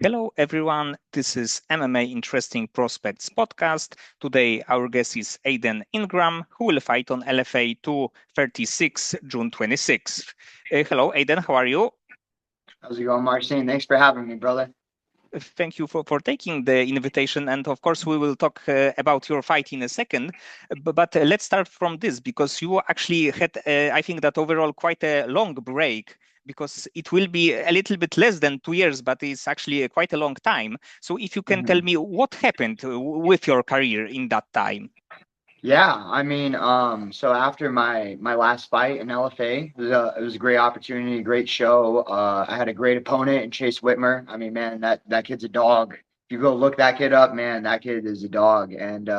Hello, everyone. This is MMA Interesting Prospects podcast. Today, our guest is Aiden Ingram, who will fight on LFA 236, June 26th. Hello, Aiden. How are you? How's it going, Marcin? Thanks for having me, brother. Thank you for taking the invitation. And of course, we will talk about your fight in a second. But let's start from this because you actually had, I think, that overall quite a long break because it will be a little bit less than 2 years, but it's actually quite a long time. So if you can tell hmm me what happened with your career in that time. Yeah, so after my last fight in LFA, it was a great opportunity, great show. I had a great opponent in Chase Whitmer. I mean, man, that kid's a dog. If you go look that kid up, man, that kid is a dog. And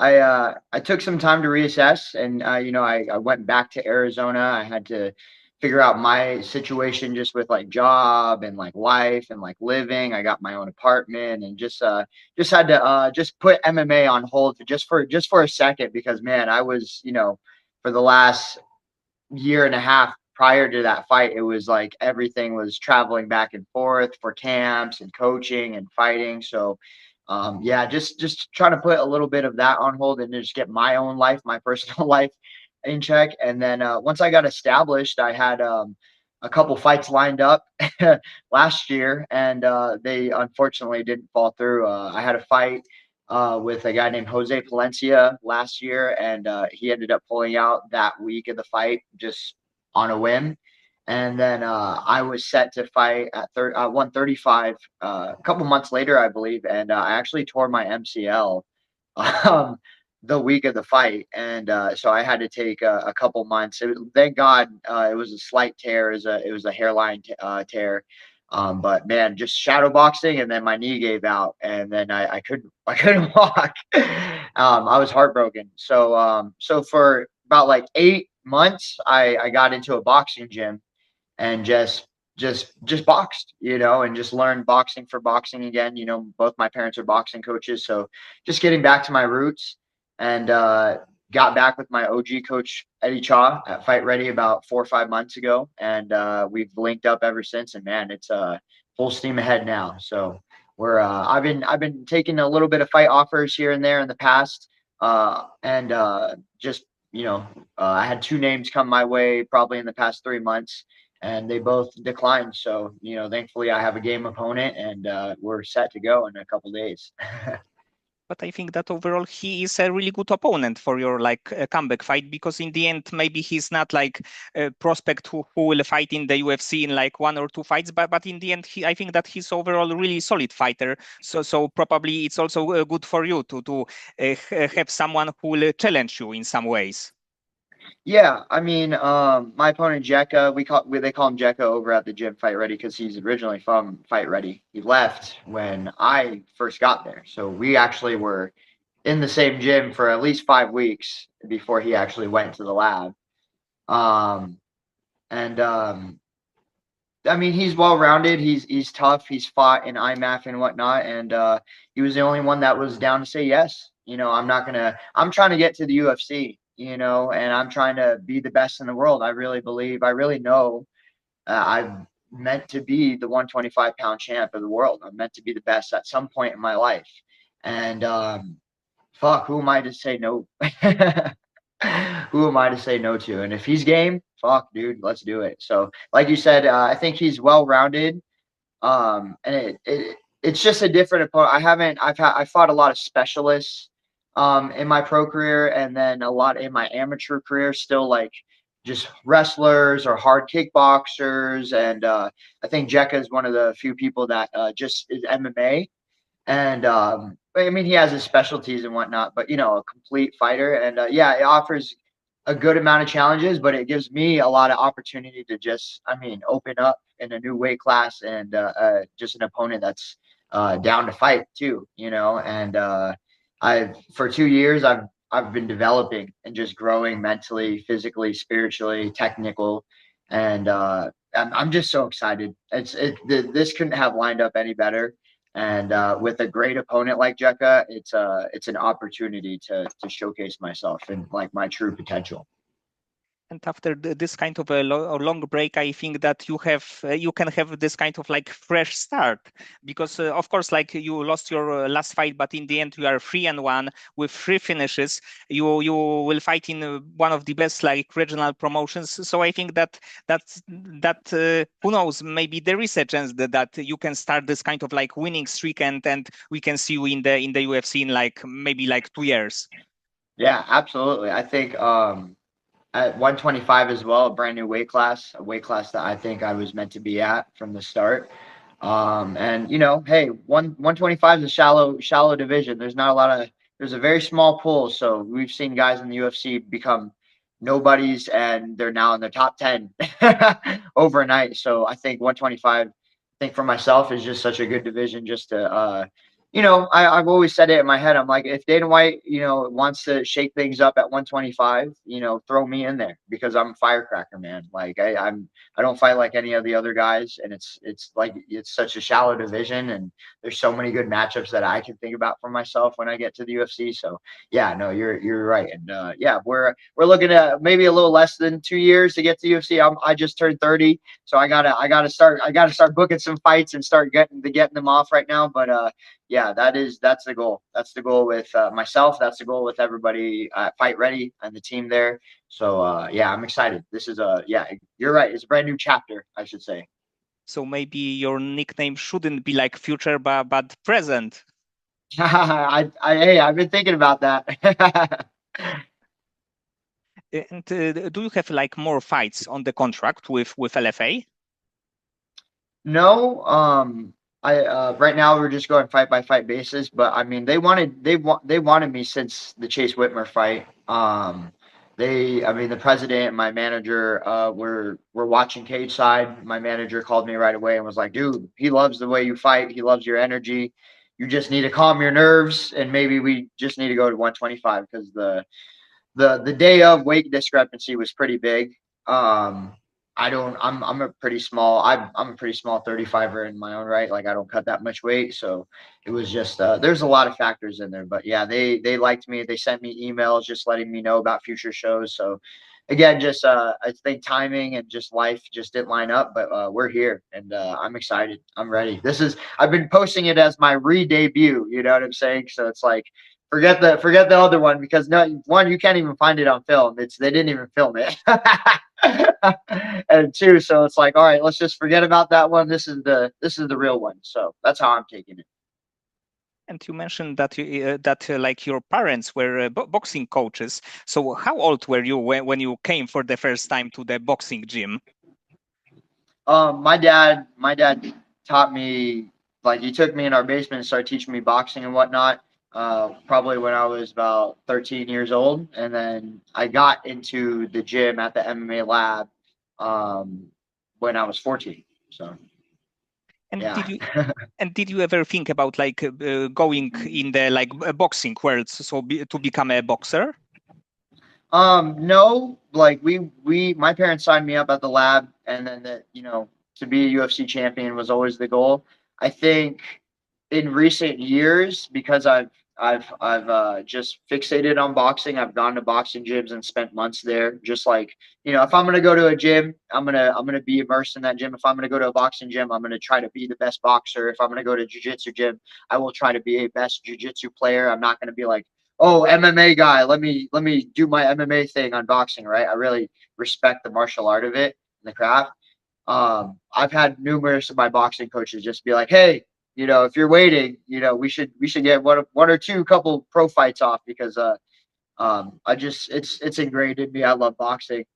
I took some time to reassess, and I went back to Arizona. I had to figure out my situation just with like job and like life and like living. I got my own apartment and just had to just put MMA on hold for just for a second because man, I was for the last year and a half prior to that fight, it was like everything was traveling back and forth for camps and coaching and fighting. So yeah, just trying to put a little bit of that on hold and just get my own life, my personal life in check. And then once I got established, I had a couple fights lined up last year, and they unfortunately didn't fall through. I had a fight with a guy named Jose Palencia last year, and he ended up pulling out that week of the fight just on a whim. And then I was set to fight at 135 a couple months later, I believe, and I actually tore my MCL um, the week of the fight, and so I had to take a couple months. Thank God it was a slight tear, it was a hairline tear. But man, just shadow boxing, and then my knee gave out, and then I couldn't walk. I was heartbroken. So for about like 8 months, I got into a boxing gym and just boxed, and just learned boxing for boxing again. Both my parents are boxing coaches, so just getting back to my roots and got back with my OG coach Eddie Chaw at Fight Ready about 4 or 5 months ago, and we've linked up ever since. And man, it's full steam ahead now. So we're I've been taking a little bit of fight offers here and there in the past, and just I had two names come my way probably in the past 3 months, and they both declined. So, thankfully I have a game opponent, and we're set to go in a couple days. But I think that overall he is a really good opponent for your comeback fight because in the end maybe he's not like a prospect who will fight in the UFC in like one or two fights, but in the end I think that he's overall a really solid fighter. So probably it's also good for you to have someone who will challenge you in some ways. Yeah, I mean, my opponent Jekka, they call him Jekka over at the gym Fight Ready because he's originally from Fight Ready. He left when I first got there, so we actually were in the same gym for at least 5 weeks before he actually went to the lab. Um, and I mean, he's well rounded. He's tough. He's fought in IMAF and whatnot, and he was the only one that was down to say yes. I'm not gonna. I'm trying to get to the UFC. And I'm trying to be the best in the world. I really believe. I really know. I'm meant to be the 125-pound champ of the world. I'm meant to be the best at some point in my life. And fuck, who am I to say no? Who am I to say no to? And if he's game, fuck, dude, let's do it. So, like you said, I think he's well rounded. And it's just a different opponent. I fought a lot of specialists in my pro career, and then a lot in my amateur career. Still like just wrestlers or hard kickboxers, and I think Jekka is one of the few people that just is MMA. And I mean, he has his specialties and whatnot, but a complete fighter. And yeah, it offers a good amount of challenges, but it gives me a lot of opportunity to just, I mean, open up in a new weight class, and just an opponent that's down to fight too. And I've for 2 years I've been developing and just growing mentally, physically, spiritually, technical, and I'm just so excited. This couldn't have lined up any better, and with a great opponent like Jekka, it's an opportunity to showcase myself and like my true potential. And after this kind of a long break, I think that you can have this kind of like fresh start because of course like you lost your last fight, but in the end you are 3-1 with 3 finishes. You will fight in one of the best like regional promotions. So I think that who knows, maybe there is a chance that you can start this kind of like winning streak, and we can see you in the UFC in like maybe like 2 years. Yeah, absolutely. I think at 125 as well, a brand new weight class, a weight class that I think I was meant to be at from the start. And you know, hey, 125 is a shallow division. There's not a lot of there's a very small pool. So we've seen guys in the UFC become nobodies and they're now in the top 10 overnight. So I think 125, I think for myself is just such a good division just to you know, I've always said it in my head. I'm like, if Dana White, you know, wants to shake things up at 125, you know, throw me in there because I'm a firecracker, man. Like I don't fight like any of the other guys, and it's like it's such a shallow division, and there's so many good matchups that I can think about for myself when I get to the UFC. So yeah, no, you're right, and yeah, we're looking at maybe a little less than 2 years to get to UFC. I just turned 30, so I gotta start booking some fights and start getting them off right now. But yeah, that's the goal. That's the goal with myself. That's the goal with everybody at Fight Ready and the team there. So yeah, I'm excited. This is a yeah, you're right. It's a brand new chapter, I should say. So maybe your nickname shouldn't be like future, but present. Hey, I've been thinking about that. And do you have like more fights on the contract with LFA? No, I right now we're just going fight by fight basis, but I mean they wanted me since the Chase Whitmer fight. I mean the president and my manager were watching cage side. My manager called me right away and was like, "Dude, he loves the way you fight. He loves your energy. You just need to calm your nerves and maybe we just need to go to 125 because the day of weight discrepancy was pretty big. Um, I don't. I'm a pretty small. I'm a pretty small 35er in my own right. Like I don't cut that much weight, so it was just there's a lot of factors in there. But yeah, they liked me. They sent me emails just letting me know about future shows. So again, just I think timing and just life just didn't line up. But we're here, and I'm excited. I'm ready. I've been posting it as my re-debut. You know what I'm saying? So it's like forget the other one because no one you can't even find it on film. They didn't even film it. And two, so it's like, all right, let's just forget about that one. This is the real one. So that's how I'm taking it. And you mentioned that like your parents were boxing coaches. So how old were you when you came for the first time to the boxing gym? My dad taught me like he took me in our basement and started teaching me boxing and whatnot. Probably when I was about 13 years old, and then I got into the gym at the MMA lab um, when I was 14. So And yeah. did you ever think about like going in the like boxing world, so to become a boxer? No, like my parents signed me up at the lab, and then to be a UFC champion was always the goal. I think in recent years, because I've just fixated on boxing. I've gone to boxing gyms and spent months there. Just like if I'm gonna go to a gym, I'm gonna be immersed in that gym. If I'm gonna go to a boxing gym, I'm gonna try to be the best boxer. If I'm gonna go to a jiu-jitsu gym, I will try to be a best jiu-jitsu player. I'm not gonna be like, oh, MMA guy, let me do my MMA thing on boxing, right? I really respect the martial art of it and the craft. I've had numerous of my boxing coaches just be like, "Hey, if you're waiting, we should get one or two couple pro fights off because I just it's ingrained in me. I love boxing,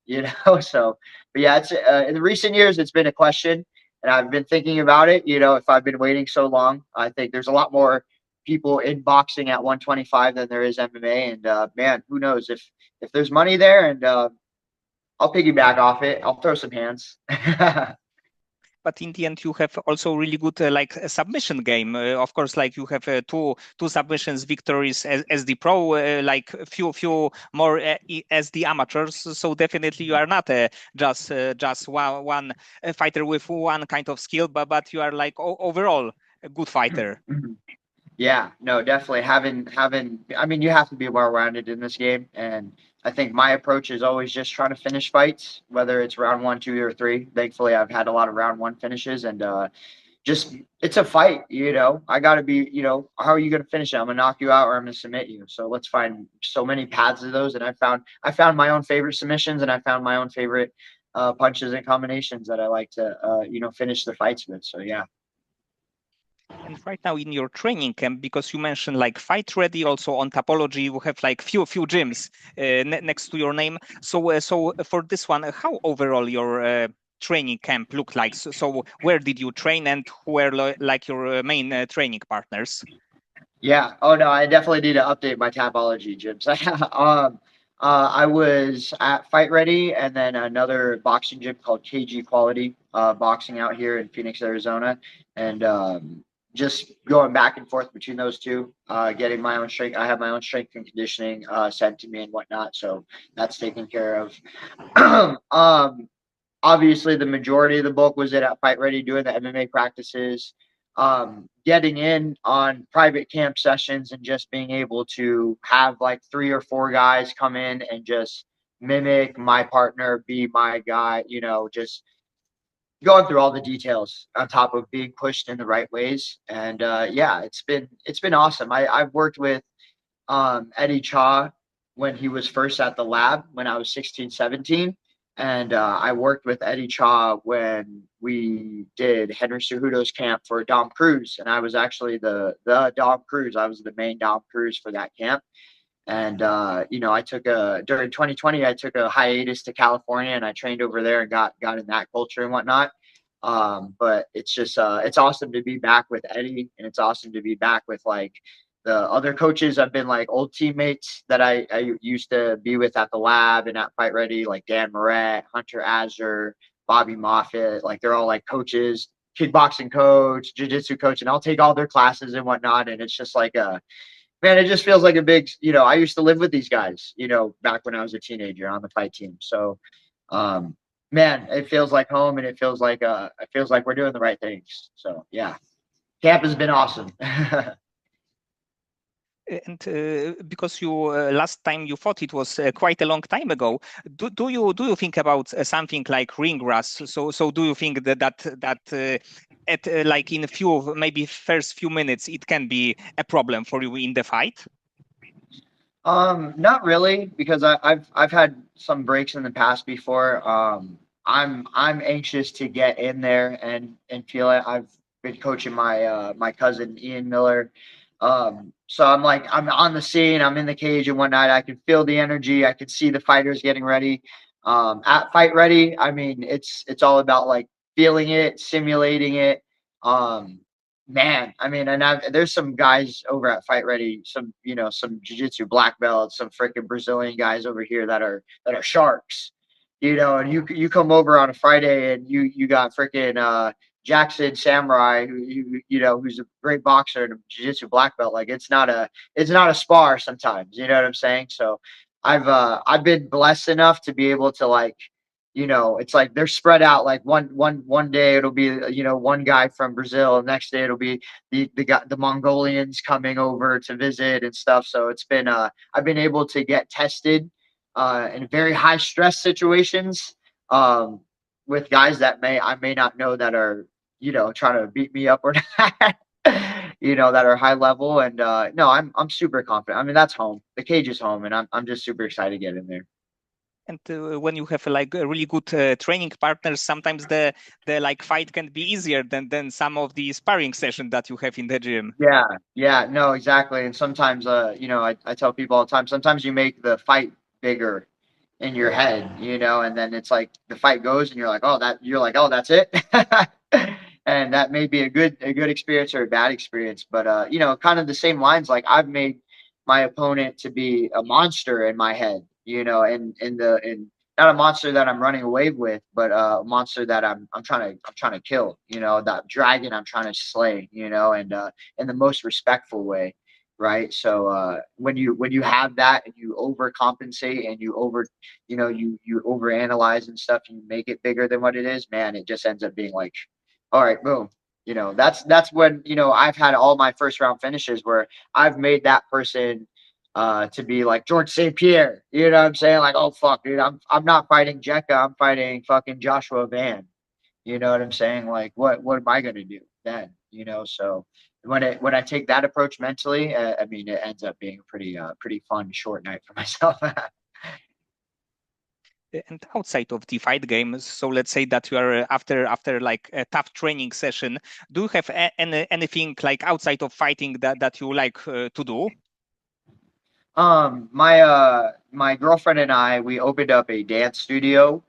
So, but yeah, it's in the recent years it's been a question, and I've been thinking about it. If I've been waiting so long, I think there's a lot more people in boxing at 125 than there is MMA, and man, who knows if there's money there, and I'll piggyback off it. I'll throw some hands. But in the end, you have also really good like submission game. Of course, like you have two submissions victories as the pro, like few more as the amateurs. So definitely you are not just one fighter with one kind of skill, but you are like overall a good fighter. Yeah, no, definitely having. I mean, you have to be well rounded in this game, and I think my approach is always just trying to finish fights, whether it's round one, two, or three. Thankfully, I've had a lot of round one finishes, and just it's a fight. I got to be. How are you going to finish it? I'm going to knock you out, or I'm going to submit you. So let's find so many paths of those, and I found my own favorite submissions, and I found my own favorite punches and combinations that I like to finish the fights with. So yeah. And right now in your training camp, because you mentioned like fight ready, also on Tapology, you have like few gyms next to your name. So for this one, how overall your training camp looked like? So where did you train, and who were like your main training partners? Yeah. Oh no, I definitely need to update my Tapology gyms. I was at Fight Ready and then another boxing gym called KG Quality Boxing out here in Phoenix, Arizona, and just going back and forth between those two, getting my own strength. I have my own strength and conditioning sent to me and whatnot, so that's taken care of. Obviously the majority of the book was at Fight Ready doing the MMA practices, getting in on private camp sessions and just being able to have like 3 or 4 guys come in and just mimic my partner, be my guy, just going through all the details on top of being pushed in the right ways. And yeah, it's been awesome. I've worked with Eddie Cha when he was first at the lab when I was 16, 17. And I worked with Eddie Cha when we did Henry Cejudo's camp for Dom Cruz. And I was actually the Dom Cruz. I was the main Dom Cruz for that camp. And, during 2020, I took a hiatus to California and I trained over there and got in that culture and whatnot. But it's just, it's awesome to be back with Eddie, and it's awesome to be back with like the other coaches. I've been like old teammates that I used to be with at the lab and at Fight Ready, like Dan Moret, Hunter Azure, Bobby Moffitt. Like they're all like coaches, kickboxing coach, jiu-jitsu coach, and I'll take all their classes and whatnot. And it's just like man, it just feels like a big, I used to live with these guys, back when I was a teenager on the fight team. So, um, man, it feels like home, and it feels like we're doing the right things. So yeah, camp has been awesome. And because you last time you fought, it was quite a long time ago. Do you think about something like ring rust? So do you think that at like in a few of maybe first few minutes it can be a problem for you in the fight? Not really, because I've had some breaks in the past before. I'm anxious to get in there and feel it. I've been coaching my cousin Ian Miller. So I'm on the scene, I'm in the cage and whatnot. I can feel the energy. I can see the fighters getting ready. At Fight Ready, I mean, it's all about like feeling it, simulating it. Um, Man, I mean, there's some guys over at Fight Ready, some jiu-jitsu black belts, some freaking Brazilian guys over here that are sharks, and you come over on a Friday and you got freaking Jackson Samurai, who's a great boxer and a jiu-jitsu black belt. Like it's not a spar sometimes, you know what I'm saying? So I've been blessed enough to be able to like, it's like they're spread out. Like one day it'll be one guy from Brazil, and next day it'll be the Mongolians coming over to visit and stuff. So I've been able to get tested in very high stress situations, um, with guys that I may not know that are trying to beat me up or not. That are high level. And no, I'm super confident. I mean, that's home. The cage is home, and I'm just super excited to get in there. And when you have like a really good training partners, sometimes the like fight can be easier than some of the sparring sessions that you have in the gym. Yeah, yeah, no, exactly. And sometimes, I tell people all the time, sometimes you make the fight bigger in your head, and then it's like the fight goes and you're like, oh, that's it. And that may be a good experience or a bad experience. But kind of the same lines, like I've made my opponent to be a monster in my head, and not a monster that I'm running away with, but a monster that I'm trying to kill, that dragon I'm trying to slay, and in the most respectful way. Right. So when you have that and you overcompensate and you overanalyze and stuff and you make it bigger than what it is, man, it just ends up being like, all right, boom. That's when I've had all my first round finishes where I've made that person to be like George St. Pierre. You know what I'm saying? Like, oh fuck, dude, I'm not fighting Jekka, I'm fighting fucking Joshua Van. You know what I'm saying? Like, what am I gonna do then? You know, so when I take that approach mentally, I mean, it ends up being a pretty fun short night for myself. And outside of the fight games, so let's say that you are after like a tough training session, do you have anything like outside of fighting that you like to do? My girlfriend and I, we opened up a dance studio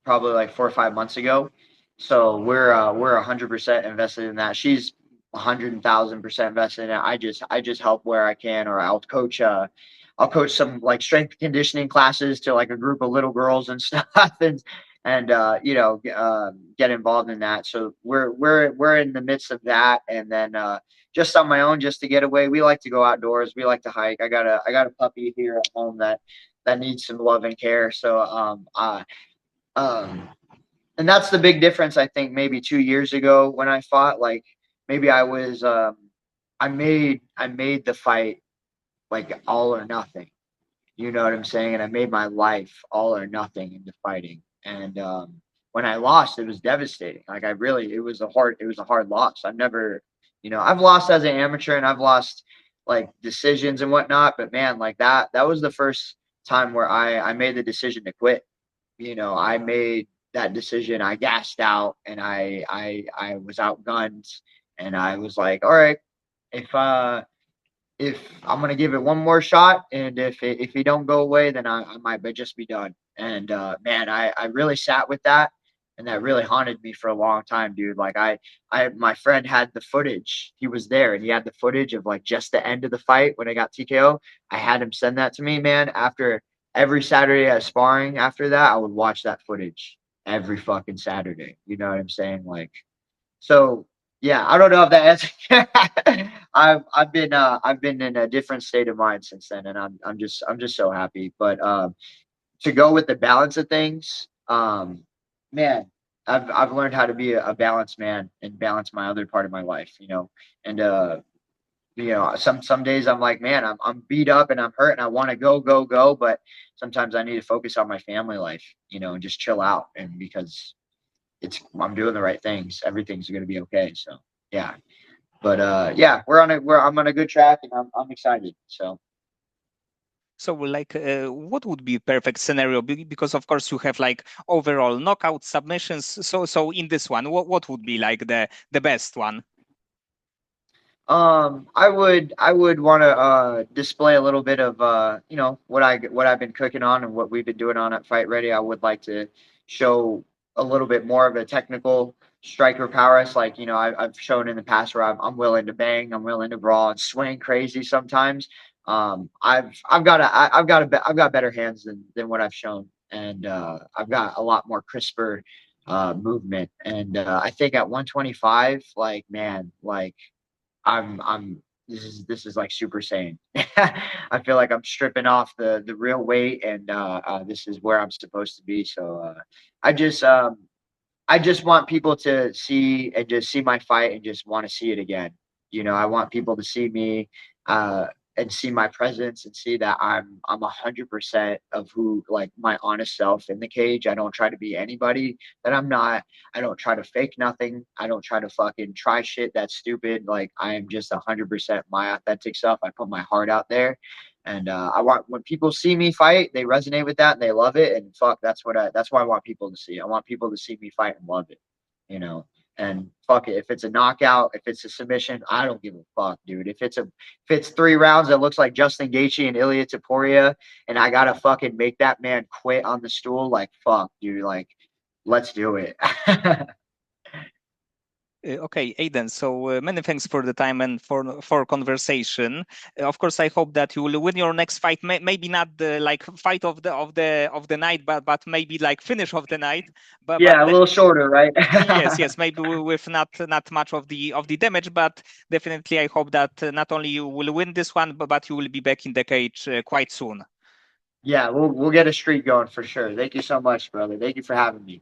probably like 4 or 5 months ago. So we're 100% invested in that. She's 100,000% invested in it. I just help where I can, or I'll coach some like strength conditioning classes to like a group of little girls and stuff, and get involved in that. So we're in the midst of that, and then just on my own, just to get away. We like to go outdoors. We like to hike. I got a puppy here at home that needs some love and care. So um and that's the big difference. I think maybe 2 years ago when I fought, like maybe I made the fight like all or nothing. You know what I'm saying? And I made my life all or nothing into fighting. And when I lost, it was devastating. Like it was a hard loss. I've lost as an amateur and I've lost like decisions and whatnot. But man, like that was the first time where I made the decision to quit. I made that decision. I gassed out and I was outgunned, and I was like, all right, if I'm gonna give it one more shot, and if he don't go away, then I might just be done. And man, I really sat with that, and that really haunted me for a long time, dude. Like my friend had the footage. He was there, and he had the footage of like just the end of the fight when I got TKO. I had him send that to me, man. After every Saturday at sparring, after that, I would watch that footage every fucking Saturday. You know what I'm saying? Like so yeah, I don't know if that answers. I've been in a different state of mind since then, and I'm just so happy. But to go with the balance of things, man, I've learned how to be a balanced man and balance my other part of my life. And some days I'm like, man, I'm beat up and I'm hurt and I want to go, but sometimes I need to focus on my family life, and just chill out, and because I'm doing the right things. Everything's going to be okay. So yeah, but yeah, I'm on a good track, and I'm excited. So So, like, what would be perfect scenario? Because of course you have like overall knockout submissions. So in this one, what would be like the best one? I would want to display a little bit of what I've been cooking on and what we've been doing on at Fight Ready. I would like to show a little bit more of a technical striker prowess. Like I've shown in the past where I'm willing to bang, I'm willing to brawl and swing crazy sometimes. I've got better hands than what I've shown, and I've got a lot more crisper movement. And I think at 125, like man, like I'm this is like Super Saiyan. I feel like I'm stripping off the real weight, and this is where I'm supposed to be. So I just um I just want people to see and just see my fight and just want to see it again. I want people to see me uh, and see my presence and see that I'm 100% of who, like, my honest self in the cage. I don't try to be anybody that I'm not. I don't try to fake nothing. I don't try to fucking try shit that's stupid. Like I am just 100% my authentic self. I put my heart out there, and I want when people see me fight, they resonate with that and they love it. And fuck, that's what I want people to see. I want people to see me fight and love it, you know. And fuck it, if it's a knockout, if it's a submission, I don't give a fuck, dude. If it's 3 rounds that looks like Justin Gaethje and Ilya Taporia, and I gotta fucking make that man quit on the stool, like fuck, dude, like let's do it. Okay, Aiden. So many thanks for the time and for conversation. Of course, I hope that you will win your next fight. Maybe not the like fight of the night, but maybe like finish of the night. But Yeah, a little shorter, right? yes, maybe with not much of the damage, but definitely I hope that not only you will win this one, but you will be back in the cage quite soon. Yeah, we'll get a streak going for sure. Thank you so much, brother. Thank you for having me.